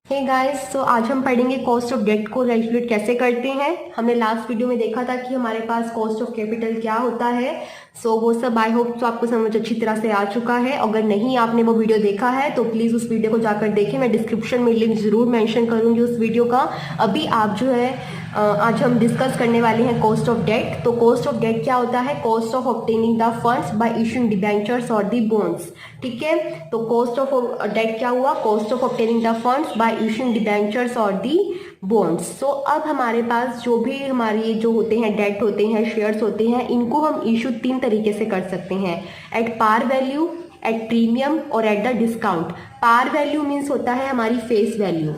Hey guys, तो आज हम पढ़ेंगे कॉस्ट ऑफ डेट को कैलकुलेट कैसे करते हैं। हमने लास्ट वीडियो में देखा था कि हमारे पास कॉस्ट ऑफ कैपिटल क्या होता है। वो सब आई होप तो आपको समझ अच्छी तरह से आ चुका है। अगर नहीं आपने वो वीडियो देखा है तो प्लीज़ उस वीडियो को जाकर देखें। मैं डिस्क्रिप्शन में लिंक ज़रूर मेंशन करूंगी उस वीडियो का। अभी आप जो है आज हम डिस्कस करने वाले हैं कॉस्ट ऑफ डेट। तो कॉस्ट ऑफ डेट क्या होता है? Cost of obtaining the funds bye issuing debentures और दी बॉन्ड्स। ठीक है, तो कॉस्ट ऑफ डेट क्या हुआ? Cost of obtaining the funds bye issuing debentures और दी बॉन्ड्स। तो अब हमारे पास जो भी हमारी जो होते हैं डेट होते हैं, शेयर्स होते हैं, इनको हम इशू 3 तरीके से कर सकते हैं। At par value, at premium और at the discount. Par value means होता है हमारी फेस वैल्यू।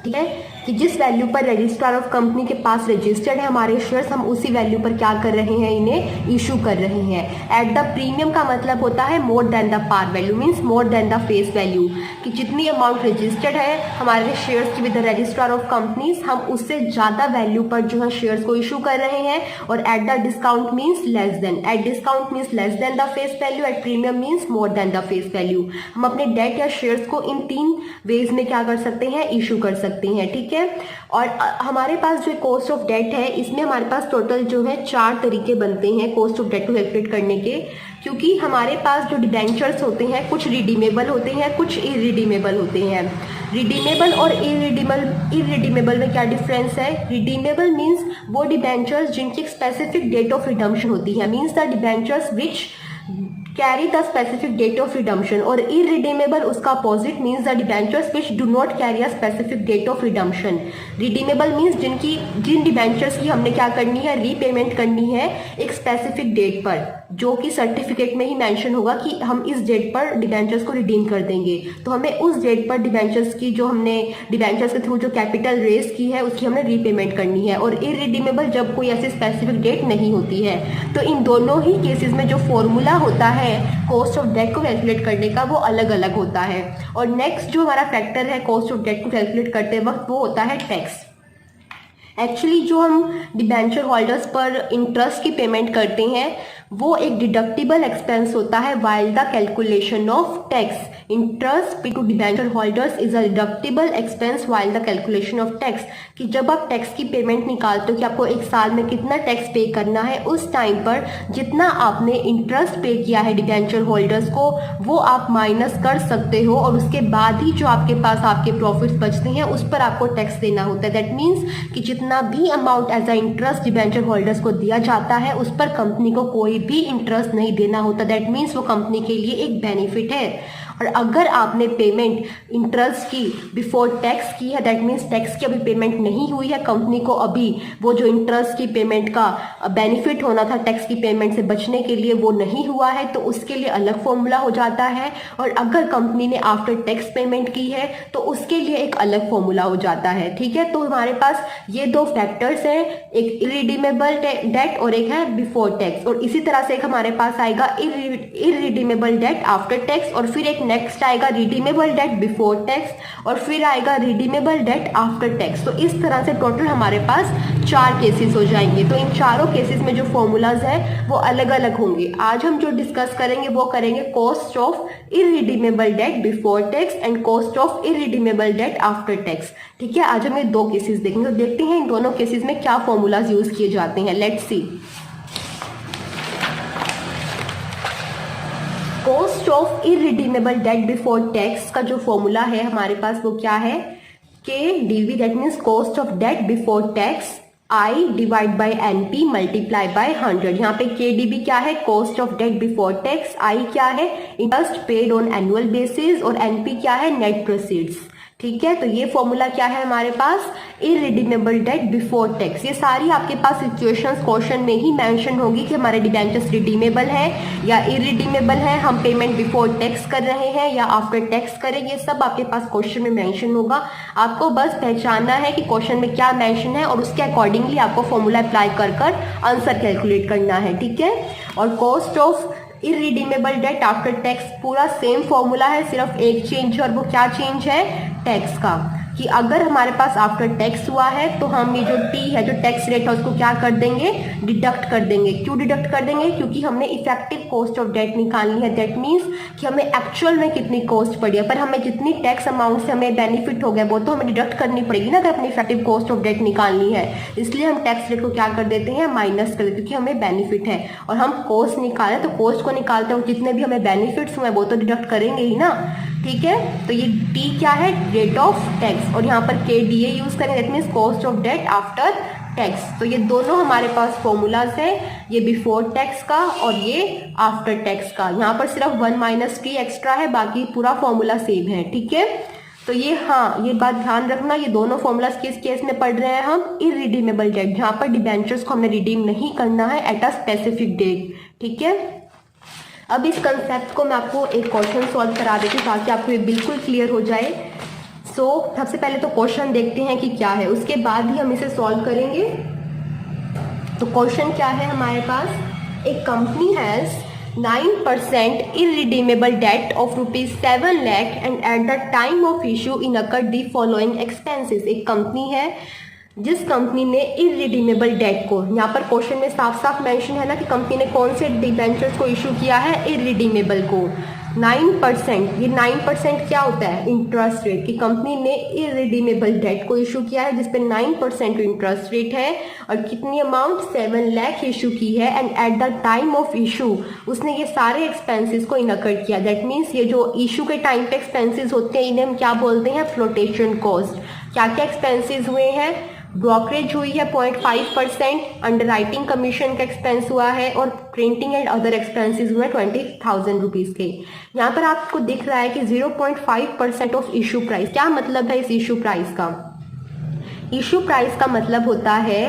ठीक है, कि जिस वैल्यू पर रजिस्ट्रार ऑफ कंपनी के पास रजिस्टर्ड है हमारे शेयर्स, हम उसी वैल्यू पर क्या कर रहे हैं, इन्हें इशू कर रहे हैं। एट द प्रीमियम का मतलब होता है more than the par value, means more than the face value, कि जितनी अमाउंट रजिस्टर्ड है हमारे शेयर्स की with the registrar of companies, हम उससे ज्यादा वैल्यू पर जो है शेयर्स को इशू कर रहे हैं। और at the discount means less than, at discount means less than the face value, at premium means more than the face value. हम अपने डेट या शेयर्स को इन 3 वेज में क्या कर सकते हैं, इशू कर सकते हैं। ठीक है, और हमारे पास जो कॉस्ट ऑफ डेट है इसमें हमारे पास टोटल जो है 4 तरीके बनते हैं कॉस्ट ऑफ डेट को कैलकुलेट करने के। क्योंकि हमारे पास जो डिबेंचर्स होते हैं कुछ रिडीमेबल होते हैं, कुछ इरिडीमेबल होते हैं। रिडीमेबल और इरिडीमेबल में क्या डिफरेंस है? रिडीमेबल मीन्स वो डिबेंचर्स जिनकी स्पेसिफिक डेट ऑफ रिडम्पशन होती है, means the debentures which carry the specific date of redemption. और इरिडीमेबल उसका opposite means the debentures which do not carry a specific date of redemption. Redeemable means जिन debentures की हमने क्या करनी है, रीपेमेंट करनी है एक स्पेसिफिक डेट पर, जो कि सर्टिफिकेट में ही मेंशन होगा कि हम इस डेट पर डिबेंचर्स को रिडीम कर देंगे। तो हमें उस डेट पर डिबेंचर्स की जो हमने डिबेंचर्स के थ्रू जो कैपिटल रेज की है उसकी हमने रीपेमेंट करनी है। और इरिडीमेबल जब कोई ऐसी स्पेसिफिक डेट नहीं होती है। तो इन दोनों ही केसेस में जो फॉर्मूला होता है कॉस्ट ऑफ डेट को कैलकुलेट करने का वो अलग अलग होता है। और नेक्स्ट जो हमारा फैक्टर है कॉस्ट ऑफ डेट को कैलकुलेट करते वक्त वो होता है टैक्स। एक्चुअली जो हम डिबेंचर होल्डर्स पर इंटरेस्ट की पेमेंट करते हैं वो एक डिडक्टिबल एक्सपेंस होता है while the calculation of tax. Interest pay to debenture holders is a deductible expense while the calculation of tax. कि जब आप टैक्स की पेमेंट निकालते हो कि आपको एक साल में कितना टैक्स पे करना है, उस टाइम पर जितना आपने इंटरेस्ट पे किया है डिबेंचर होल्डर्स को वो आप माइनस कर सकते हो। और उसके बाद ही जो आपके पास आपके प्रॉफिट्स बचते हैं उस पर आपको टैक्स देना होता है। दैट मीन्स कि जितना भी amount as a interest debenture holders को दिया जाता है उस पर कंपनी को कोई भी इंटरेस्ट नहीं देना होता। दैट मीन्स वो कंपनी के लिए एक बेनिफिट है। और अगर आपने पेमेंट इंटरेस्ट की बिफोर टैक्स की है, दैट मीन्स टैक्स की अभी पेमेंट नहीं हुई है, कंपनी को अभी वो जो इंटरेस्ट की पेमेंट का बेनिफिट होना था टैक्स की पेमेंट से बचने के लिए वो नहीं हुआ है, तो उसके लिए अलग फॉर्मूला हो जाता है। और अगर कंपनी ने आफ्टर टैक्स पेमेंट की है तो उसके लिए एक अलग फॉर्मूला हो जाता है। ठीक है, तो हमारे पास ये 2 फैक्टर्स हैं, एक इरिडीमेबल डेट और एक है बिफोर टैक्स। और इसी तरह से एक हमारे पास आएगा इरिडीमेबल डेट आफ्टर टैक्स, और फिर एक नेक्स्ट आएगा रिडीमेबल डेट बिफोर टैक्स, और फिर आएगा रिडीमेबल डेट आफ्टर टैक्स। तो इस तरह से टोटल हमारे पास 4 केसेस हो जाएंगे। तो इन चारों केसेस में जो फॉर्मूलाज है वो अलग अलग होंगे। आज हम जो डिस्कस करेंगे वो करेंगे cost of irredeemable debt before tax and cost of irredeemable debt after tax. ठीक है, आज हम ये 2 केसेस देखेंगे। तो देखते हैं इन दोनों केसेस में क्या फॉर्मूलाज यूज किए जाते हैं। Let's see. Cost of irredeemable debt before tax का जो फॉर्मूला है हमारे पास वो क्या है, K DV, that means cost of debt before tax I divide by NP multiply by 100। यहाँ पे के डीबी क्या है, cost of debt before tax, I क्या है, interest paid on annual basis, और एनपी क्या है, नेट प्रोसीड्स। ठीक है, तो ये फॉर्मूला क्या है हमारे पास, इरिडीमेबल डेट बिफोर टैक्स। ये सारी आपके पास सिचुएशंस क्वेश्चन में ही मेंशन होगी कि हमारे डिबेंचर्स रिडीमेबल है या इरिडीमेबल है, हम पेमेंट बिफोर टैक्स कर रहे हैं या आफ्टर टैक्स करें, ये सब आपके पास क्वेश्चन में मेंशन होगा। आपको बस पहचानना है कि क्वेश्चन में क्या मेंशन है और उसके अकॉर्डिंगली आपको फॉर्मूला अप्लाई कर आंसर कैलकुलेट करना है। ठीक है, और cost of irredeemable debt after tax पूरा सेम फॉर्मूला है, सिर्फ एक चेंज है और वो क्या चेंज है, टैक्स का। कि अगर हमारे पास आफ्टर टैक्स हुआ है तो हम ये जो टी है, जो टैक्स रेट है, उसको क्या कर देंगे, डिडक्ट कर देंगे। क्यों डिडक्ट कर देंगे? क्योंकि हमने इफेक्टिव कॉस्ट ऑफ डेट निकालनी है। दैट मीन्स कि हमें एक्चुअल में कितनी कॉस्ट पड़ी है, पर हमें जितनी टैक्स अमाउंट से हमें बेनिफिट हो गया वो तो हमें डिडक्ट करनी पड़ेगी ना, अगर अपनी इफेक्टिव कॉस्ट ऑफ डेट निकालनी है। इसलिए हम टैक्स रेट को क्या कर देते हैं, माइनस कर देते हैं, क्योंकि हमें बेनिफिट है और हम कॉस्ट निकालें तो कॉस्ट को निकालते हैं, जितने भी हमें बेनिफिट्स हुए वो तो डिडक्ट करेंगे ही ना। ठीक है, तो ये टी क्या है, रेट ऑफ टैक्स, और यहाँ पर KDA यूज करेंगे, that means cost of debt after tax. तो ये दोनों हमारे पास फॉर्मूलाज है, ये बिफोर टैक्स का और ये आफ्टर टैक्स का। यहाँ पर सिर्फ 1 माइनस टी एक्स्ट्रा है, बाकी पूरा फॉर्मूला सेम है। ठीक है, तो ये, हाँ, ये बात ध्यान रखना, ये दोनों फॉर्मूलाज किस केस में पढ़ रहे हैं हम, इररिडीमेबल डेट, जहाँ पर डिबेंचर्स को हमने रिडीम नहीं करना है एट अ स्पेसिफिक डेट। ठीक है, अब इस कंसेप्ट को मैं आपको एक क्वेश्चन सॉल्व करा देती हूँ ताकि आपको ये बिल्कुल क्लियर हो जाए। सबसे पहले तो क्वेश्चन देखते हैं कि क्या है, उसके बाद ही हम इसे सॉल्व करेंगे। तो क्वेश्चन क्या है हमारे पास, एक company has 9% irredeemable debt of ₹7 lakh and at the time of issue incurred the following expenses। एक कंपनी है जिस कंपनी ने इररिडीमेबल डेट को, यहाँ पर क्वेश्चन में साफ साफ मेंशन है ना कि कंपनी ने कौन से डिबेंचर्स को इशू किया है, इररिडीमेबल को। 9%, ये 9% क्या होता है, इंटरेस्ट रेट, कि कंपनी ने इररिडीमेबल डेट को इशू किया है जिसपे 9% इंटरेस्ट रेट है, और कितनी अमाउंट, 7 लाख इशू की है, and at the time of issue उसने ये सारे एक्सपेंसेस को इनकर किया। दैट मीन्स ये जो इशू के टाइम पे एक्सपेंसेस होते हैं इन्हें हम क्या बोलते हैं, फ्लोटेशन कॉस्ट। क्या क्या एक्सपेंसेस हुए हैं, ब्रोकरेज हुई है 0.5%, अंडरराइटिंग कमीशन का एक्सपेंस हुआ है, और प्रिंटिंग एंड अदर एक्सपेंसेस हुए 20,000 रुपीज के। यहाँ पर आपको दिख रहा है कि 0.5% ऑफ इशू प्राइस। क्या मतलब है इस इशू प्राइस का? इशू प्राइस का मतलब होता है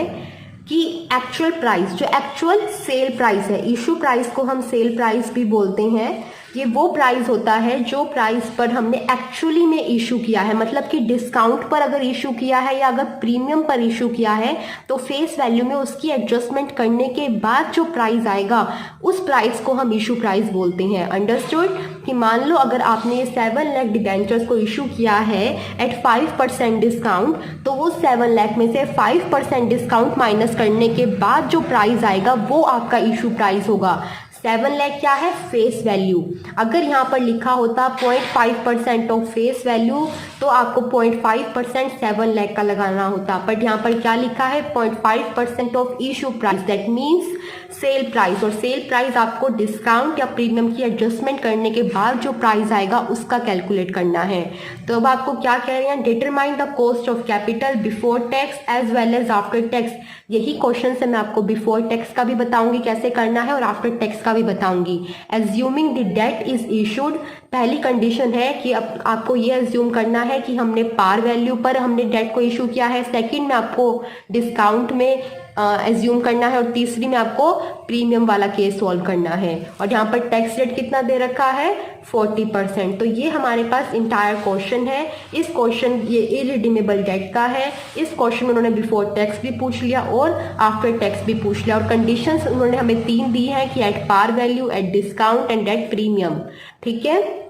कि एक्चुअल प्राइस, जो एक्चुअल सेल प्राइस है, इशू प्राइस को हम सेल प्राइस भी बोलते हैं, ये वो प्राइस होता है जो प्राइस पर हमने एक्चुअली में इशू किया है। मतलब कि डिस्काउंट पर अगर इशू किया है या अगर प्रीमियम पर इशू किया है तो फेस वैल्यू में उसकी एडजस्टमेंट करने के बाद जो प्राइस आएगा उस प्राइस को हम इशू प्राइस बोलते हैं। अंडरस्टूड? कि मान लो अगर आपने ये 7 लाख डिबेंचर्स को इशू किया है एट 5% डिस्काउंट, तो वो 7 लाख में से 5% डिस्काउंट माइनस करने के बाद जो प्राइस आएगा वो आपका इशू प्राइस होगा। 7 लाख क्या है, फेस वैल्यू। अगर यहाँ पर लिखा होता 0.5% ऑफ फेस वैल्यू तो आपको 0.5% 7 लाख का लगाना होता, बट यहाँ पर क्या लिखा है, 0.5% of issue price, that means sale price. और सेल प्राइस आपको डिस्काउंट या प्रीमियम की एडजस्टमेंट करने के बाद जो प्राइस आएगा उसका कैलकुलेट करना है। तो अब आपको क्या कह रहे हैं, determine the cost of capital before tax as well as after tax. यही क्वेश्चन से मैं आपको बिफोर टैक्स का भी बताऊंगी कैसे करना है और आफ्टर टैक्स का भी बताऊंगी। Assuming the debt is issued, पहली कंडीशन है कि आपको ये एज्यूम करना है कि हमने पार वैल्यू पर हमने डेट को इशू किया है। सेकंड में आपको डिस्काउंट में एज्यूम करना है, और तीसरी में आपको प्रीमियम वाला केस सॉल्व करना है। और यहाँ पर टैक्स रेट कितना दे रखा है, 40%। तो ये हमारे पास इंटायर क्वेश्चन है। इस क्वेश्चन, ये इररिडीमेबल डेट का है। इस क्वेश्चन में उन्होंने बिफोर टैक्स भी पूछ लिया और आफ्टर टैक्स भी पूछ लिया, और कंडीशंस उन्होंने हमें 3 दी हैं कि at par value, at discount and at premium. ठीक है,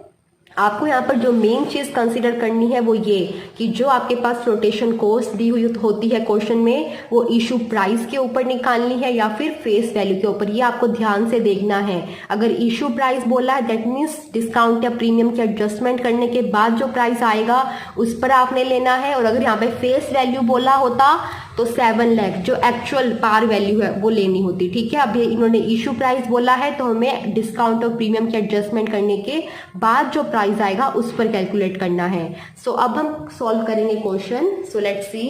आपको यहाँ पर जो मेन चीज कंसीडर करनी है वो ये कि जो आपके पास फ्लोटेशन कॉस्ट दी हुई होती है क्वेश्चन में, वो इशू प्राइस के ऊपर निकालनी है या फिर फेस वैल्यू के ऊपर, ये आपको ध्यान से देखना है। अगर इशू प्राइस बोला है दैट मीन्स डिस्काउंट या प्रीमियम की एडजस्टमेंट करने के बाद जो प्राइस आएगा उस पर आपने लेना है, और अगर यहाँ पे फेस वैल्यू बोला होता तो 7 लाख जो एक्चुअल पार वैल्यू है वो लेनी होती। ठीक है, अब ये इन्होंने इशू प्राइस बोला है तो हमें डिस्काउंट और प्रीमियम की एडजस्टमेंट करने के बाद जो प्राइस आएगा उस पर कैलकुलेट करना है। सो अब हम सॉल्व करेंगे क्वेश्चन। So let's see.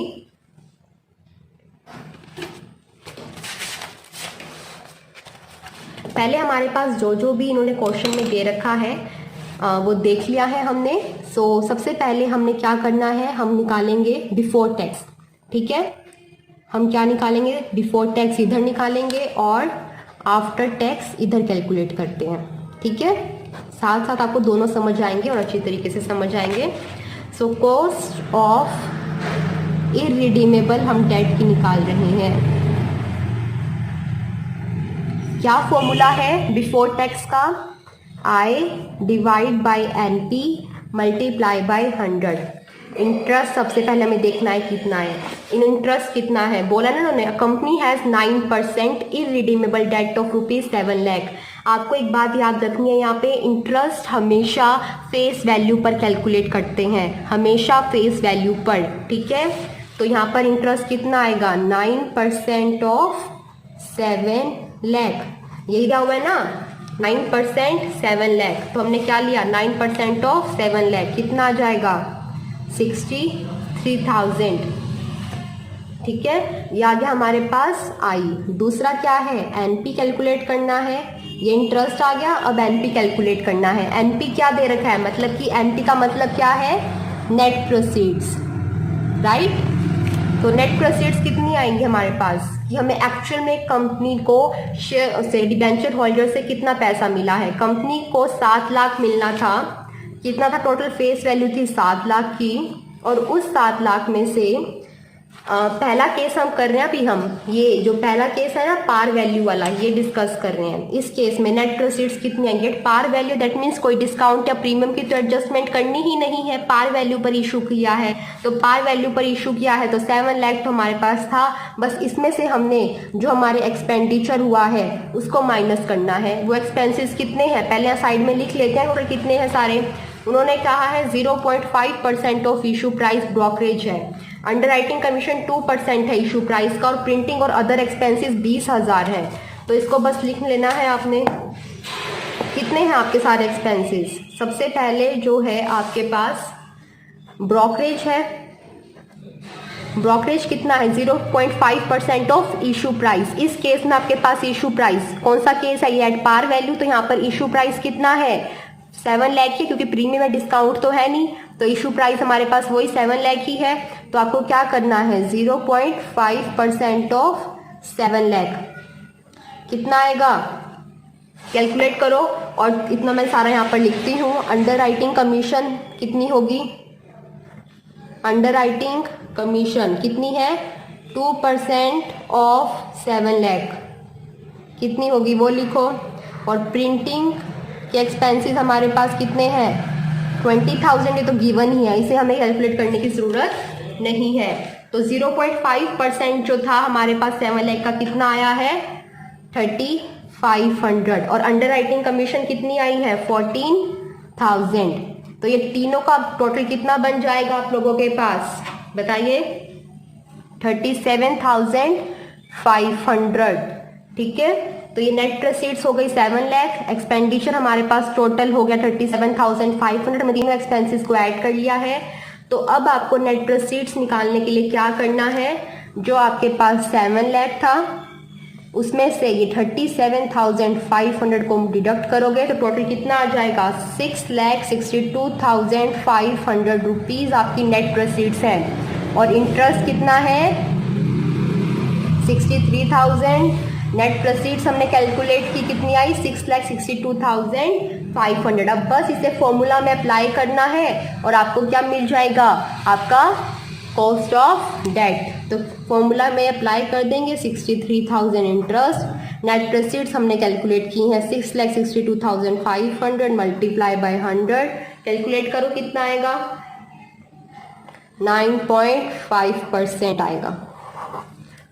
पहले हमारे पास जो भी इन्होंने क्वेश्चन में दे रखा है वो देख लिया है हमने। सो सबसे पहले हमने क्या करना है, हम निकालेंगे बिफोर टैक्स। ठीक है, हम क्या निकालेंगे, बिफोर टैक्स इधर निकालेंगे और आफ्टर टैक्स इधर कैलकुलेट करते हैं। ठीक है, साथ साथ आपको दोनों समझ आएंगे और अच्छी तरीके से समझ आएंगे। सो कॉस्ट ऑफ इररिडीमेबल हम डेट की निकाल रहे हैं। क्या फॉर्मूला है बिफोर टैक्स का, I divide by NP multiply by 100। Interest सबसे पहले हमें देखना है कितना है। इन इंटरेस्ट कितना है बोला ना उन्होंने, company has 9% irredeemable debt of ₹7 lakh. आपको एक बात याद रखनी है, यहाँ पे इंटरेस्ट हमेशा फेस वैल्यू पर कैलकुलेट करते हैं, हमेशा फेस वैल्यू पर, ठीक है। तो यहाँ पर इंटरेस्ट कितना आएगा, 9% ऑफ 7 लाख, यही क्या हुआ है ना, 9% 7 लाख। तो हमने क्या लिया, 9% ऑफ 7 लाख, कितना आ जाएगा, 63,000, ठीक है। ये आ गया हमारे पास आई। दूसरा क्या है, एनपी कैलकुलेट करना है। ये इंटरेस्ट आ गया, अब एनपी कैलकुलेट करना है। एनपी क्या दे रखा है, मतलब कि एनपी का मतलब क्या है, नेट प्रोसीड्स, राइट। तो नेट प्रोसीड्स कितनी आएंगी हमारे पास, कि हमें एक्चुअल में कंपनी को शेयर से डिबेंचर होल्डर से कितना पैसा मिला है। कंपनी को 7 लाख मिलना था, कितना था, टोटल फेस वैल्यू थी 7 लाख की, और उस 7 लाख में से पहला केस हम कर रहे हैं अभी, हम ये जो पहला केस है ना पार वैल्यू वाला, ये डिस्कस कर रहे हैं। इस केस में नेट प्रोसीड्स कितनी आएंगे, पार वैल्यू, दैट मीन्स कोई डिस्काउंट या प्रीमियम की तो एडजस्टमेंट करनी ही नहीं है, पार वैल्यू पर इशू किया है। तो पार वैल्यू पर इशू किया है तो 7 लाख तो हमारे पास था, बस इसमें से हमने जो हमारे एक्सपेंडिचर हुआ है उसको माइनस करना है। वो एक्सपेंसिस कितने हैं, पहले यहाँ साइड में लिख लेते हैं और कितने हैं सारे। उन्होंने कहा है 0.5% ऑफ इशू प्राइस ब्रोकरेज है, अंडर राइटिंग कमीशन 2% है इशू प्राइस का, और प्रिंटिंग और अदर एक्सपेंसेस 20,000 है। तो इसको बस लिख लेना है आपने। कितने हैं आपके सारे एक्सपेंसेस, सबसे पहले जो है आपके पास ब्रोकरेज है। ब्रोकरेज कितना है, 0.5% ऑफ इशू प्राइस। इस केस में आपके पास इशू प्राइस कौन सा केस है, ये एट पार वैल्यू, तो यहाँ पर इशू प्राइस कितना है, 7 लाख की, क्योंकि प्रीमियम में डिस्काउंट तो है नहीं, तो इशू प्राइस हमारे पास वही 7 लाख ही है। तो आपको क्या करना है, 0.5% ऑफ 7 लाख कितना आएगा, कैलकुलेट करो। और इतना मैं सारा यहाँ पर लिखती हूँ। अंडर राइटिंग कमीशन कितनी होगी, अंडर राइटिंग कमीशन कितनी है, 2% ऑफ 7 लाख कितनी होगी वो लिखो। और प्रिंटिंग के एक्सपेंसेस हमारे पास कितने हैं, 20,000, ये तो गिवन ही है, इसे हमें कैलकुलेट करने की ज़रूरत नहीं है। तो 0.5% जो था हमारे पास 7 लाख का कितना आया है, 3,500, और अंडर राइटिंग कमीशन कितनी आई है, 14,000। तो ये तीनों का टोटल कितना बन जाएगा आप लोगों के पास, बताइए, 37,500, ठीक है। तो ये नेट प्रोसीड्स हो गई 7 लाख, एक्सपेंडिचर हमारे पास टोटल हो गया 37,500, में तीनों एक्सपेंसेस को ऐड कर लिया है। तो अब आपको नेट प्रोसीड्स निकालने के लिए क्या करना है, जो आपके पास 7 लाख था उसमें से ये 37,500 को डिडक्ट करोगे तो टोटल कितना आ जाएगा, 6,62,500 रुपीज़ आपकी नेट प्रोसीड्स है। और इंटरेस्ट कितना है, 63,000। नेट प्रोसीड्स हमने कैलकुलेट की, कितनी आई, 6,62,500। अब बस इसे फॉर्मूला में अप्लाई करना है और आपको क्या मिल जाएगा, आपका कॉस्ट ऑफ डेट। तो फॉर्मूला में अप्लाई कर देंगे, 63,000 इंटरेस्ट, नेट प्रोसीड्स हमने कैलकुलेट की हैं 6,62,500 मल्टीप्लाई बाय 100, कैलकुलेट करो कितना आएगा, 9.5% आएगा,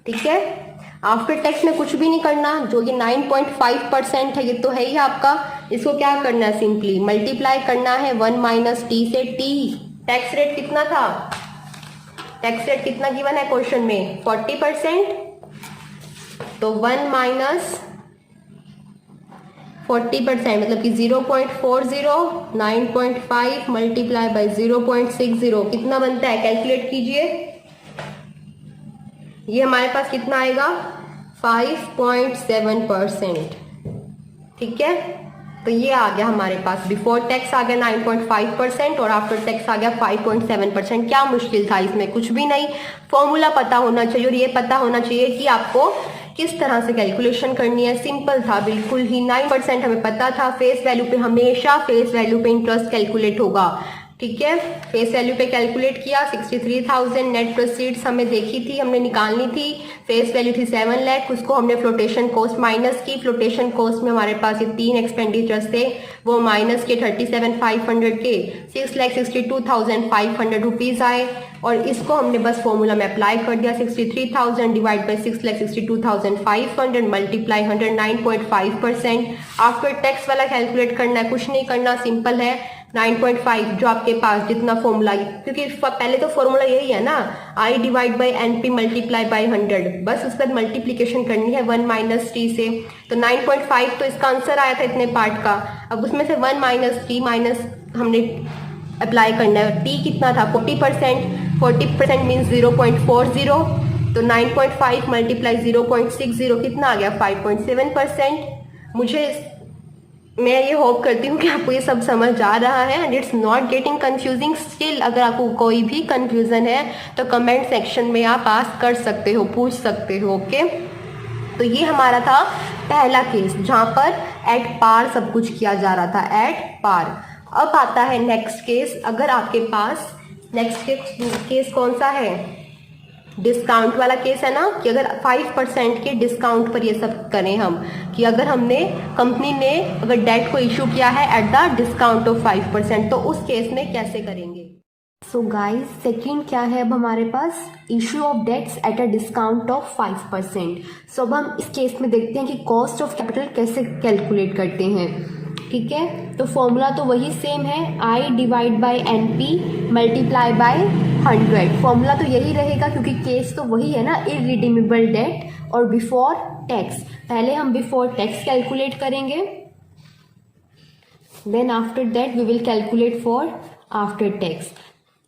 ठीक है। आफ्टर टैक्स में कुछ भी नहीं करना, जो ये 9.5% है ये तो है ही आपका, इसको क्या करना है, सिंपली मल्टीप्लाई करना है 1 माइनस टी से। टी टैक्स रेट कितना था, टैक्स रेट कितना गिवन है क्वेश्चन में, 40%। तो 1 माइनस 40% मतलब कि 0.40, 9.5 मल्टीप्लाई बाय 0.60 कितना बनता है, कैलकुलेट कीजिए। ये हमारे पास कितना आएगा, 5.7%, ठीक है। तो ये आ गया हमारे पास, बिफोर टैक्स आ गया 9.5% और आफ्टर टैक्स आ गया 5.7%। क्या मुश्किल था इसमें, कुछ भी नहीं, फॉर्मूला पता होना चाहिए और ये पता होना चाहिए कि आपको किस तरह से कैलकुलेशन करनी है। सिंपल था बिल्कुल ही, 9% हमें पता था, फेस वैल्यू पे हमेशा फेस वैल्यू पे इंटरेस्ट कैलकुलेट होगा, ठीक है, फेस वैल्यू पे कैलकुलेट किया 63,000। नेट प्रोसीड्स हमें देखी थी, हमने निकालनी थी। फेस वैल्यू थी 7 लाख, उसको हमने फ्लोटेशन कॉस्ट माइनस की। फ्लोटेशन कॉस्ट में हमारे पास ये 3 एक्सपेंडिचर्स थे, वो माइनस के 37,500 के 6,62,500 रुपीज़ आए। और इसको हमने बस फॉर्मूला में अप्लाई कर दिया। 63,000 divide by 6,62,500 multiply 109.5%। After tax वाला कैलकुलेट करना है, कुछ नहीं करना, सिंपल है। 9.5 जो आपके पास जितना फॉर्मूला, क्योंकि पहले तो फॉर्मूला यही है ना, I divide by N P multiply by 100, बस उस पर मल्टीप्लीकेशन करनी है 1 माइनस टी से। तो 9.5 तो इसका आंसर आया था इतने पार्ट का। अब उसमें से 1 माइनस टी माइनस हमने अप्लाई करना है। टी कितना था 40%, 40% मीन्स 0.40। तो 9.5 मल्टीप्लाई 0.60 कितना आ गया 5.7%। मैं ये होप करती हूँ कि आपको ये सब समझ आ रहा है and it's not getting confusing still. अगर आपको कोई भी कंफ्यूजन है तो कमेंट सेक्शन में आप आस्क कर सकते हो, पूछ सकते हो। ओके, तो ये हमारा था पहला केस जहाँ पर एट पार सब कुछ किया जा रहा था, एट पार। अब आता है नेक्स्ट केस। अगर आपके पास नेक्स्ट केस कौन सा है, डिस्काउंट वाला केस है ना, कि अगर 5% के डिस्काउंट पर ये सब करें हम, कि अगर हमने कंपनी ने अगर डेट को इशू किया है एट द डिस्काउंट ऑफ 5%, तो उस केस में कैसे करेंगे। सो गाइस, सेकंड क्या है अब हमारे पास, issue of debts at a discount of 5%। So अब हम इस केस में देखते हैं कि कॉस्ट ऑफ कैपिटल कैसे कैलकुलेट करते हैं। ठीक है, तो फॉर्मूला तो वही सेम है, I divide by N P multiply by 100। Formula तो यही रहेगा क्योंकि केस तो वही है ना, इररिडीमेबल डेट और बिफोर टैक्स। पहले हम बिफोर टैक्स कैलकुलेट करेंगे, then after that we will calculate for after tax.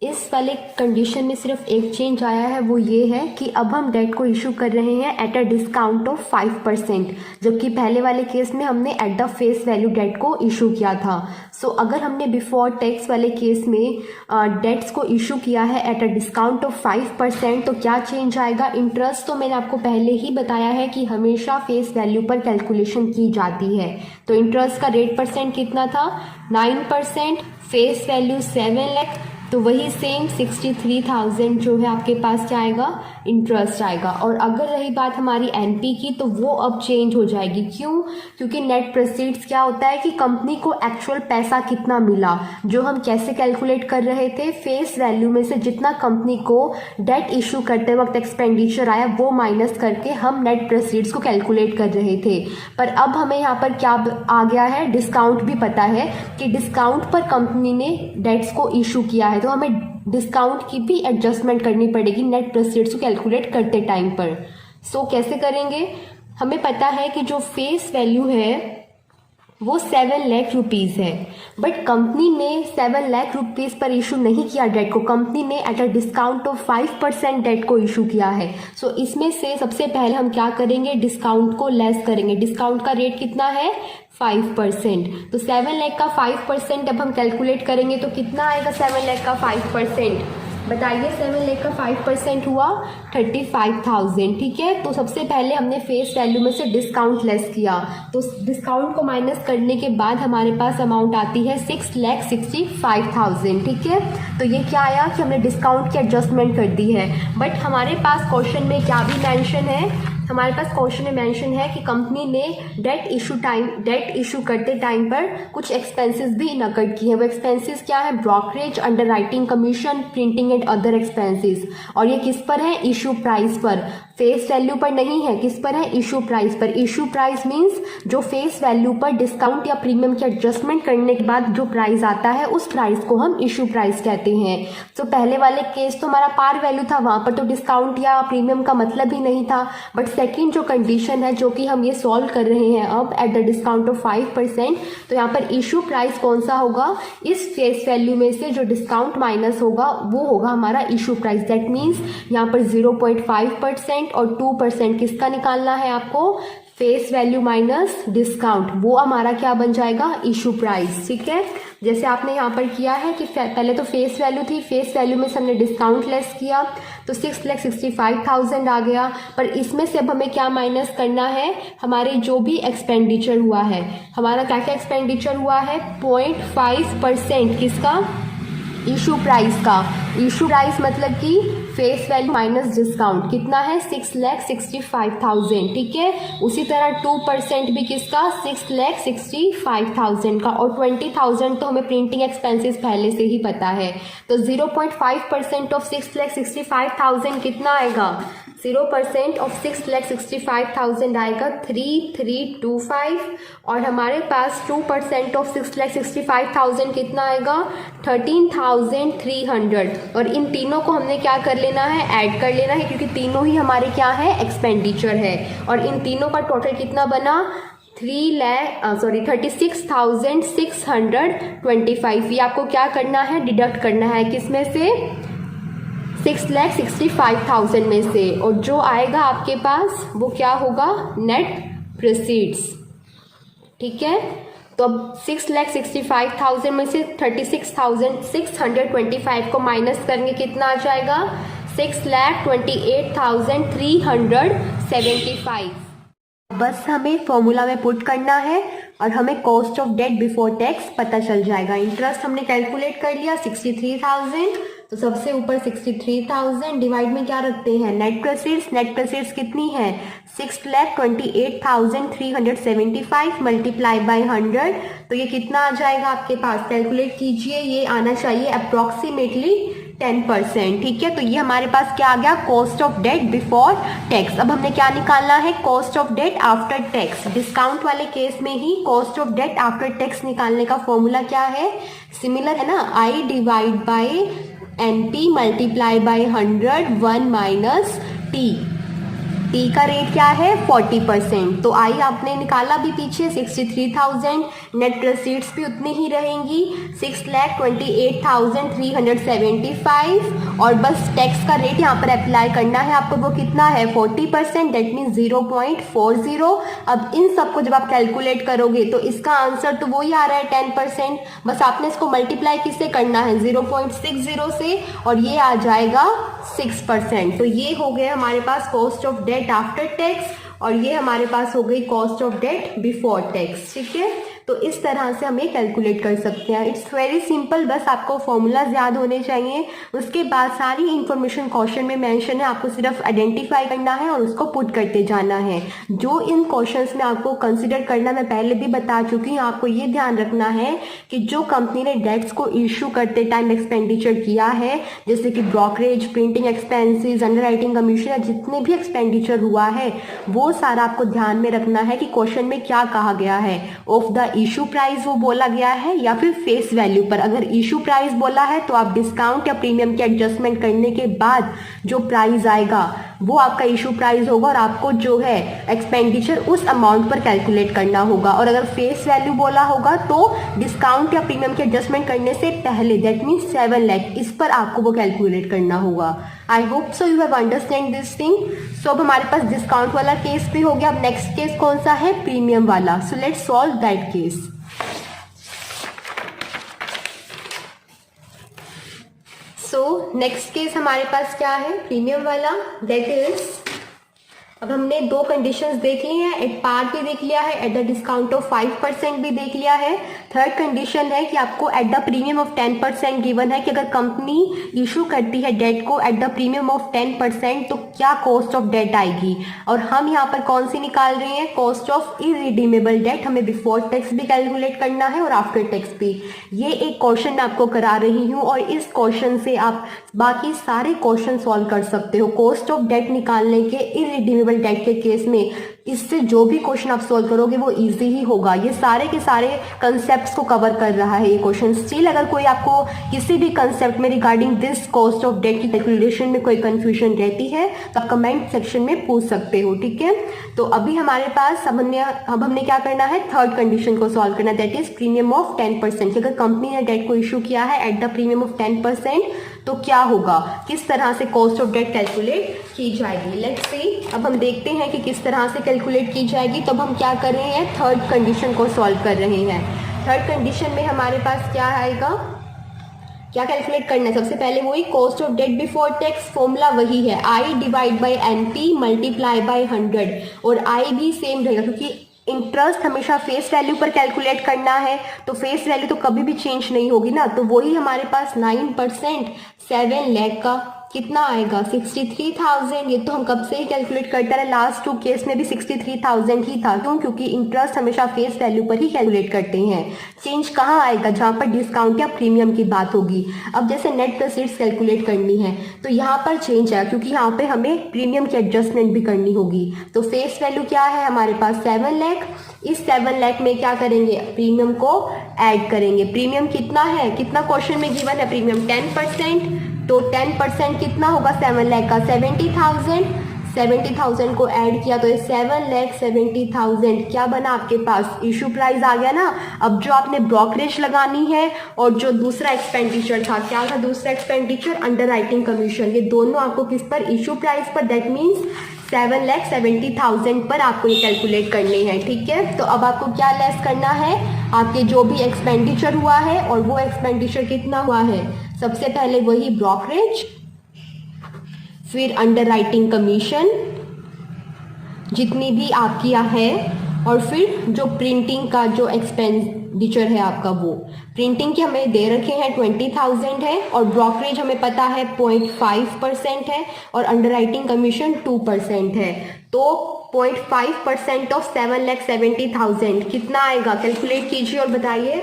इस वाले कंडीशन में सिर्फ एक चेंज आया है, वो ये है कि अब हम डेट को इशू कर रहे हैं एट अ डिस्काउंट ऑफ 5%, जबकि पहले वाले केस में हमने at the face value debt को इशू किया था। सो अगर हमने बिफोर टैक्स वाले केस में डेट्स को इशू किया है एट अ डिस्काउंट ऑफ 5%, तो क्या चेंज आएगा। इंटरेस्ट तो मैंने आपको पहले ही बताया है कि हमेशा फेस वैल्यू पर कैलकुलेशन की जाती है। तो इंटरेस्ट का रेट परसेंट कितना था 9%, फेस वैल्यू 7 लाख, तो वही सेम 63,000 जो है आपके पास क्या आएगा, इंटरेस्ट आएगा। और अगर रही बात हमारी एनपी की, तो वो अब चेंज हो जाएगी। क्यों, क्योंकि नेट प्रोसीड्स क्या होता है कि कंपनी को एक्चुअल पैसा कितना मिला, जो हम कैसे कैलकुलेट कर रहे थे, फेस वैल्यू में से जितना कंपनी को डेट इशू करते वक्त एक्सपेंडिचर आया वो माइनस करके हम नेट प्रोसीड्स को कैलकुलेट कर रहे थे। पर अब हमें यहाँ पर क्या आ गया है, डिस्काउंट भी पता है कि डिस्काउंट पर कंपनी ने डेट्स को इशू किया है, तो हमें डिस्काउंट की भी एडजस्टमेंट करनी पड़ेगी नेट प्रोसीड्स को कैलकुलेट करते टाइम पर। सो कैसे करेंगे, हमें पता है कि जो फेस वैल्यू है वो 7 लाख रुपीज़ है, बट कंपनी ने 7 लाख रुपीज़ पर इशू नहीं किया डेट को, कंपनी ने at a discount of 5% debt को इशू किया है। सो इसमें से सबसे पहले हम क्या करेंगे, डिस्काउंट को लेस करेंगे। डिस्काउंट का रेट कितना है 5%, तो 7 लाख का 5% अब हम कैलकुलेट करेंगे तो कितना आएगा 7 लाख का 5%, बताइए। 7 लाख का 5% हुआ 35,000। ठीक है, तो सबसे पहले हमने फेस वैल्यू में से डिस्काउंट लेस किया, तो डिस्काउंट को माइनस करने के बाद हमारे पास अमाउंट आती है 6,65,000। ठीक है, तो ये क्या आया कि हमने डिस्काउंट की एडजस्टमेंट कर दी है। बट हमारे पास क्वेश्चन में क्या भी मेंशन है, हमारे पास क्वेश्चन में मेंशन है कि कंपनी ने डेट इशू करते टाइम पर कुछ एक्सपेंसेस भी इनकर्ड किए हैं। वो एक्सपेंसेस क्या है, brokerage, underwriting commission, printing and other expenses. और ये किस पर है, इशू प्राइस पर, फेस वैल्यू पर नहीं है, किस पर है, इशू प्राइस पर। इशू प्राइस मीन्स जो फेस वैल्यू पर डिस्काउंट या प्रीमियम की एडजस्टमेंट करने के बाद जो प्राइस आता है उस प्राइस को हम इशू प्राइस कहते हैं। तो पहले वाले केस तो हमारा पार वैल्यू था, वहां पर तो डिस्काउंट या प्रीमियम का मतलब ही नहीं था। बट सेकेंड जो कंडीशन है जो कि हम ये सॉल्व कर रहे हैं अब एट द डिस्काउंट ऑफ 5%, तो यहाँ पर इशू प्राइस कौन सा होगा, इस फेस वैल्यू में से जो डिस्काउंट माइनस होगा वो होगा हमारा इशू प्राइस। दैट मीन्स यहाँ पर 0.5% और 2% किसका निकालना है आपको, फेस वैल्यू माइनस डिस्काउंट, वो हमारा क्या बन जाएगा, इशू प्राइस। ठीक है, जैसे आपने यहाँ पर किया है कि पहले तो फेस वैल्यू थी, फेस वैल्यू में से हमने डिस्काउंट लेस किया तो 6,65,000 आ गया। पर इसमें से अब हमें क्या माइनस करना है, हमारे जो भी एक्सपेंडिचर हुआ है, हमारा क्या क्या एक्सपेंडिचर हुआ है, 0.5% किसका, इशू प्राइस का। इशू प्राइस मतलब कि फेस वैल्यू माइनस डिस्काउंट कितना है 6,65,000, ठीक है। उसी तरह 2% भी किसका 6,65,000 का, और 20,000 तो हमें प्रिंटिंग एक्सपेंसेस पहले से ही पता है। तो 0.5% ऑफ 6,65,000 कितना आएगा, 0% ऑफ 6,65,000 आएगा 3,325, और हमारे पास 2% ऑफ 6,65,000 कितना आएगा 13,300। और इन तीनों को हमने क्या कर लेना है, ऐड कर लेना है, क्योंकि तीनों ही हमारे क्या है एक्सपेंडिचर है। और इन तीनों का टोटल कितना बना 36,625। ये आपको क्या करना है, डिडक्ट करना है किसमें से 6,65,000 में से, और जो आएगा आपके पास वो क्या होगा नेट प्रोसीड्स, ठीक है। तो अब 6,65,000 में से 36,625 को माइनस करेंगे कितना आ जाएगा 6,28,375। बस हमें फॉर्मूला में पुट करना है और हमें cost of debt before tax पता चल जाएगा। इंटरेस्ट हमने कैलकुलेट कर लिया 63,000, तो सबसे ऊपर 63,000 डिवाइड में क्या रखते हैं नेट प्रोसीड्स। नेट प्रोसीड्स कितनी है 6,28,375 मल्टीप्लाई बाय 100, तो ये कितना आ जाएगा आपके पास, कैलकुलेट कीजिए, ये आना चाहिए अप्रोक्सीमेटली 10%, ठीक है। तो ये हमारे पास क्या आ गया cost of debt before tax. अब हमने क्या निकालना है cost of debt after tax. Discount वाले केस में ही cost of debt after tax निकालने का फॉर्मूला क्या है, सिमिलर है ना, I divide by NP multiply by 100 1 minus T. T का रेट क्या है 40%, तो आई आपने निकाला भी पीछे 63,000, नेट प्रोसीड्स भी उतनी ही रहेंगी 6,28,375, और बस टैक्स का रेट यहाँ पर अप्लाई करना है आपको, वो कितना है 40%, दैट मीन्स 0.40। अब इन सबको जब आप कैलकुलेट करोगे तो इसका आंसर तो वही आ रहा है 10%, बस आपने इसको मल्टीप्लाई किससे करना है 0.60 से, और ये आ जाएगा 6%। तो ये हो गया हमारे पास cost of debt after tax, और ये हमारे पास हो गई cost of debt before tax, ठीक है। तो इस तरह से हम ये कैलकुलेट कर सकते हैं। इट्स वेरी सिंपल, बस आपको फॉर्मूलाज याद होने चाहिए, उसके बाद सारी इंफॉर्मेशन क्वेश्चन में मेंशन है, आपको सिर्फ आइडेंटिफाई करना है और उसको पुट करते जाना है। जो इन क्वेश्चंस में आपको कंसिडर करना मैं पहले भी बता चुकी हूँ, आपको ये ध्यान रखना है कि जो कंपनी ने डेट्स को इशू करते टाइम एक्सपेंडिचर किया है, जैसे कि brokerage, printing expenses, under writing commission, या जितने भी एक्सपेंडिचर हुआ है वो सारा आपको ध्यान में रखना है कि क्वेश्चन में क्या कहा गया है, ऑफ द इशू प्राइस वो बोला गया है या फिर फेस वैल्यू पर। अगर इशू प्राइस बोला है तो आप डिस्काउंट या प्रीमियम के एडजस्टमेंट करने के बाद जो प्राइस आएगा वो आपका इशू प्राइस होगा, और आपको जो है एक्सपेंडिचर उस अमाउंट पर कैलकुलेट करना होगा। और अगर फेस वैल्यू बोला होगा तो डिस्काउंट या प्रीमियम के एडजस्टमेंट करने से पहले, दैट मीन्स 7 लाख, इस पर आपको वो कैलकुलेट करना होगा। I hope so you have understand this thing. So अब हमारे पास डिस्काउंट वाला केस भी हो गया। अब नेक्स्ट केस कौन सा है, प्रीमियम वाला। So let's solve that case. So next case हमारे पास क्या है, प्रीमियम वाला, दैट इज, अब हमने दो कंडीशंस देख ली हैं, एट पार भी देख लिया है, एट द डिस्काउंट ऑफ 5% भी देख लिया है। थर्ड कंडीशन है कि आपको at the premium of 10% given है कि अगर कंपनी इशू करती है डेट को एट द प्रीमियम ऑफ 10% तो क्या कॉस्ट ऑफ डेट आएगी। और हम यहाँ पर कौन सी निकाल रहे हैं, कॉस्ट ऑफ इरिडीमेबल डेट। हमें बिफोर टैक्स भी कैलकुलेट करना है और आफ्टर टैक्स भी। ये एक क्वेश्चन मैं आपको करा रही हूँ और इस क्वेश्चन से आप बाकी सारे क्वेश्चन सॉल्व कर सकते हो। कॉस्ट ऑफ डेट निकालने के इरिडीमेबल डेट के केस में इससे जो भी क्वेश्चन आप सोल्व करोगे वो इजी ही होगा। ये सारे के सारे कंसेप्ट्स को कवर कर रहा है ये क्वेश्चन। स्टिल अगर कोई आपको किसी भी कंसेप्ट में regarding this cost of debt की कैलकुलेशन में कोई कंफ्यूजन रहती है तो आप कमेंट सेक्शन में पूछ सकते हो, ठीक है। तो अभी हमारे पास अब हमने क्या करना है, थर्ड कंडीशन को सॉल्व करना, दैट इज प्रीमियम ऑफ 10%। अगर कंपनी ने डेट को इशू किया है एट द प्रीमियम ऑफ 10% तो क्या होगा, किस तरह से कॉस्ट ऑफ डेट कैलकुलेट की जाएगी। लेट्स सी, अब हम देखते हैं कि किस तरह से कैलकुलेट की जाएगी। तो अब हम क्या कर रहे हैं, थर्ड कंडीशन को सॉल्व कर रहे हैं। थर्ड कंडीशन में हमारे पास क्या आएगा, क्या कैलकुलेट करना है, सबसे पहले वही cost of debt before tax, formula वही है, I divide by NP multiply by 100, और आई भी सेम रहेगा क्योंकि इंटरेस्ट हमेशा फेस वैल्यू पर कैलकुलेट करना है, तो फेस वैल्यू तो कभी भी चेंज नहीं होगी ना, तो वही हमारे पास 9% 7 लाख का कितना आएगा 63,000। ये तो हम कब से ही कैलकुलेट करते रहे, लास्ट 2 केस में भी 63,000 ही था। क्यों? क्योंकि इंटरेस्ट हमेशा फेस वैल्यू पर ही कैलकुलेट करते हैं। चेंज कहाँ आएगा? जहाँ पर डिस्काउंट या प्रीमियम की बात होगी। अब जैसे नेट प्रोसीड्स कैलकुलेट करनी है तो यहाँ पर चेंज है, क्योंकि यहाँ पे हमें प्रीमियम की एडजस्टमेंट भी करनी होगी। तो फेस वैल्यू क्या है हमारे पास 7 लाख। इस 7 लाख में क्या करेंगे? प्रीमियम को ऐड करेंगे। प्रीमियम कितना है? कितना क्वेश्चन में गिवन है? प्रीमियम 10%। तो 10% कितना होगा 7 लाख का? 70,000। 70,000 को ऐड किया तो ये 7,70,000 क्या बना आपके पास? इशू प्राइस आ गया ना। अब जो आपने ब्रोकरेज लगानी है और जो दूसरा एक्सपेंडिचर था, क्या था दूसरा एक्सपेंडिचर? Under writing commission. ये दोनों आपको किस पर? इशू प्राइस पर। दैट मीन्स 7,70,000 पर आपको ये कैलकुलेट करनी है। ठीक है, तो अब आपको क्या लेस करना है? आपके जो भी एक्सपेंडिचर हुआ है, और वो एक्सपेंडिचर कितना हुआ है? सबसे पहले वही ब्रोकरेज, फिर अंडर राइटिंग कमीशन जितनी भी आपकी है, और फिर जो प्रिंटिंग का जो एक्सपेंडिचर है आपका, वो प्रिंटिंग के हमें दे रखे हैं 20,000 है, और ब्रोकरेज हमें पता है 0.5% है, और अंडर राइटिंग कमीशन 2% है। तो 0.5% ऑफ 7,70,000 कितना आएगा? कैलकुलेट कीजिए और बताइए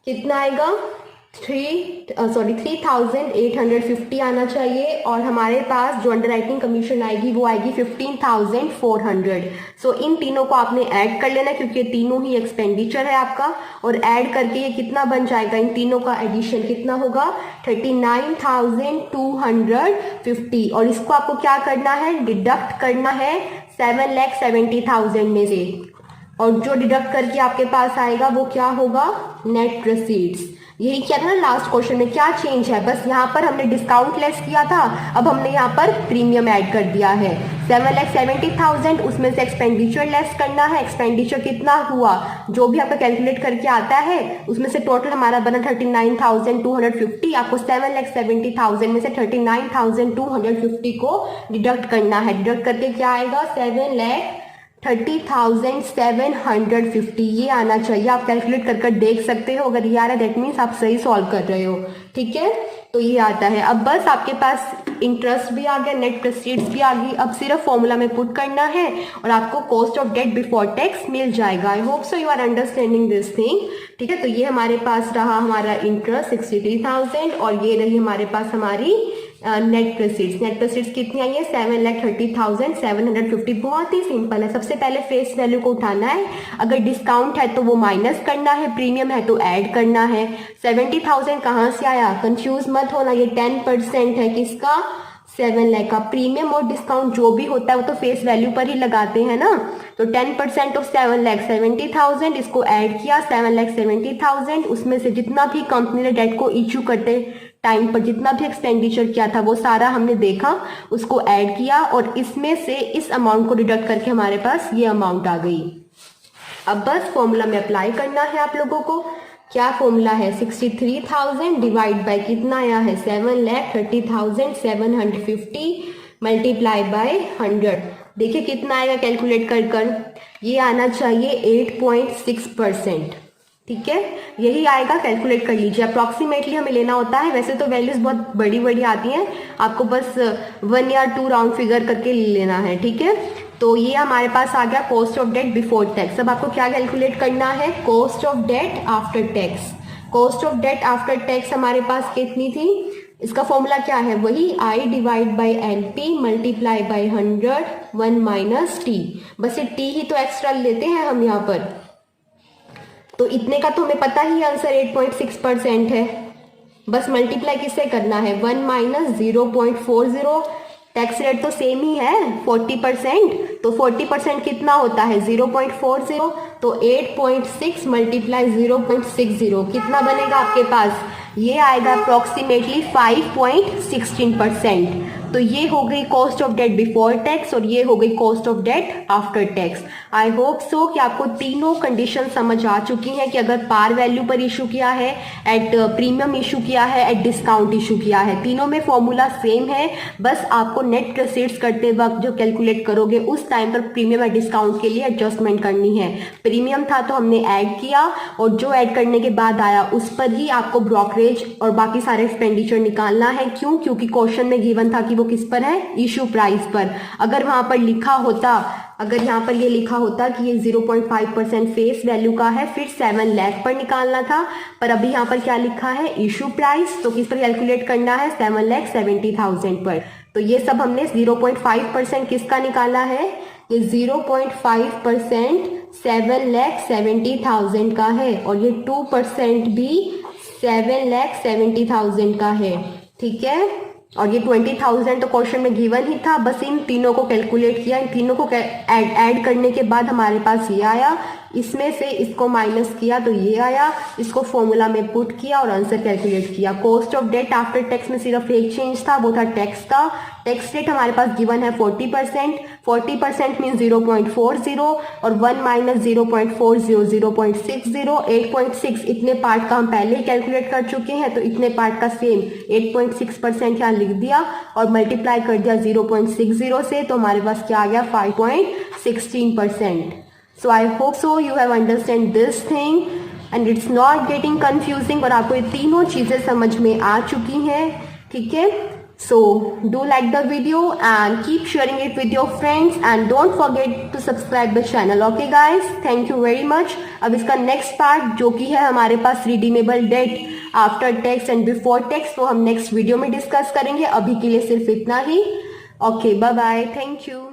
कितना आएगा। 3,850 आना चाहिए, और हमारे पास जो अंडर राइटिंग कमीशन आएगी वो आएगी 15,400। सो इन तीनों को आपने ऐड कर लेना, क्योंकि ये तीनों ही एक्सपेंडिचर है आपका, और ऐड करके ये कितना बन जाएगा? इन तीनों का एडिशन कितना होगा? 39,250। और इसको आपको क्या करना है? डिडक्ट करना है 7,70,000 में से, और जो डिडक्ट करके आपके पास आएगा वो क्या होगा? Net proceeds. यही क्या था ना लास्ट क्वेश्चन में, क्या चेंज है? बस यहाँ पर हमने डिस्काउंट लेस किया था, अब हमने यहाँ पर प्रीमियम ऐड कर दिया है। 7,70,000 उसमें से एक्सपेंडिचर लेस करना है। एक्सपेंडिचर कितना हुआ? जो भी आपका कैलकुलेट करके आता है उसमें से टोटल हमारा बना 39,250। आपको 7,70,000 में से 39,250 को डिडक्ट करना है। डिडक्ट करके क्या आएगा? 7,30,750 ये आना चाहिए। आप कैलकुलेट कर देख सकते हो, अगर ये आ रहा है दैट मीन्स आप सही सॉल्व कर रहे हो। ठीक है, तो ये आता है। अब बस आपके पास इंटरेस्ट भी आ गया, नेट प्रोसीड्स भी आ गई। अब सिर्फ फॉर्मूला में पुट करना है और आपको cost of debt before tax मिल जाएगा। I hope so you are understanding this thing. ठीक है, तो ये हमारे पास रहा हमारा इंटरेस्ट 63,000, और ये रही हमारे पास हमारी नेट प्रोसीड्स। नेट प्रोसीड्स कितनी आई है? 7,30,750। बहुत ही सिंपल है। सबसे पहले फेस वैल्यू को उठाना है, अगर डिस्काउंट है तो वो माइनस करना है, प्रीमियम है तो ऐड करना है। 70,000 कहाँ से आया? कंफ्यूज मत होना, ये 10% है किसका? 7 लाख का। प्रीमियम और डिस्काउंट जो भी होता है वो तो फेस वैल्यू पर ही लगाते हैं ना। तो 10% ऑफ 7,70,000, इसको ऐड किया 7,70,000, उसमें से जितना भी कंपनी ने डेट को इशू करते टाइम पर जितना भी एक्सपेंडिचर किया था वो सारा हमने देखा, उसको ऐड किया, और इसमें से इस अमाउंट को डिडक्ट करके हमारे पास ये अमाउंट आ गई। अब बस फॉर्मूला में अप्लाई करना है आप लोगों को। क्या फॉर्मूला है? 63,000 डिवाइड बाय कितना आया है? 7,30,750 मल्टीप्लाई बाय 100। देखिए कितना आएगा कैलकुलेट कर ये आना चाहिए 8.6%। ठीक है, यही आएगा। कैलकुलेट कर लीजिए, अप्रॉक्सीमेटली हमें लेना होता है। वैसे तो वैल्यूज बहुत बड़ी बड़ी आती हैं, आपको बस 1 या 2 राउंड फिगर करके ले लेना है। ठीक है, तो ये हमारे पास आ गया cost of debt before tax. अब आपको क्या कैलकुलेट करना है? Cost of debt after tax. Cost of debt after tax हमारे पास कितनी थी? इसका फॉर्मूला क्या है? वही I divide by NP multiply by 100 1 minus T. बस ये टी ही तो एक्स्ट्रा लेते हैं हम यहाँ पर, तो इतने का तो हमें पता ही आंसर 8.6% है। बस मल्टीप्लाई किससे करना है? 1 माइनस 0.40। टैक्स रेट तो सेम ही है 40%, तो 40% कितना होता है? 0.40। तो 8.6 मल्टीप्लाई 0.60 कितना बनेगा आपके पास? ये आएगा अप्रोक्सीमेटली 5.16%। तो ये हो गई cost of debt before tax और ये हो गई cost of debt after tax. I hope so कि आपको तीनों कंडीशन समझ आ चुकी हैं कि अगर पार वैल्यू पर इशू किया है, एट प्रीमियम इशू किया है, एट डिस्काउंट इशू किया है, तीनों में फॉर्मूला सेम है। बस आपको नेट प्रोसीड्स करते वक्त जो कैलकुलेट करोगे उस टाइम पर प्रीमियम या डिस्काउंट के लिए एडजस्टमेंट करनी है। प्रीमियम था तो हमने ऐड किया और जो ऐड करने के बाद आया उस पर ही आपको ब्रोकरेज और बाकी सारे एक्सपेंडिचर निकालना है। क्यों? क्योंकि क्वेश्चन में गिवन था कि वो किस पर है, इशू प्राइस पर। अगर वहां पर लिखा होता, अगर यहाँ पर ये लिखा होता कि ये 0.5% फेस वैल्यू का है, फिर 7 लाख पर निकालना था, पर अभी यहाँ पर क्या लिखा है, इशू प्राइस, तो किस पर कैलकुलेट करना है, 7,70,000 पर। तो ये सब हमने 0.5% किसका निकाला है, ये 0.5% 7,70,000 का है और ये 2% भी 7,70,000 का है। ठीक है, और ये 20,000 तो क्वेश्चन में गिवन ही था। बस इन तीनों को कैलकुलेट किया, इन तीनों को ऐड करने के बाद हमारे पास ये आया, इसमें से इसको माइनस किया तो ये आया, इसको फॉर्मूला में पुट किया और आंसर कैलकुलेट किया। Cost of debt after tax में सिर्फ एक चेंज था, वो था टैक्स का। टैक्स रेट हमारे पास गिवन है 40%, 40% मीन 0.40 और 1 माइनस 0.40 0.60, 8.6 इतने पार्ट का हम पहले ही कैलकुलेट कर चुके हैं, तो इतने पार्ट का सेम 8.6% यहाँ लिख दिया और मल्टीप्लाई कर दिया 0.60 से, तो हमारे पास क्या आ गया, 5.16%। So I hope so you have understand this thing and it's not getting confusing और आपको ये तीनों चीजें समझ में आ चुकी हैं। ठीक है, so do like the video and keep sharing it with your friends and don't forget to subscribe the channel. Okay guys, thank you very much। अब इसका नेक्स्ट पार्ट जो कि है हमारे पास redeemable debt after tax and before tax, तो हम next video में डिस्कस करेंगे। अभी के लिए सिर्फ इतना ही। Okay, bye bye, thank you.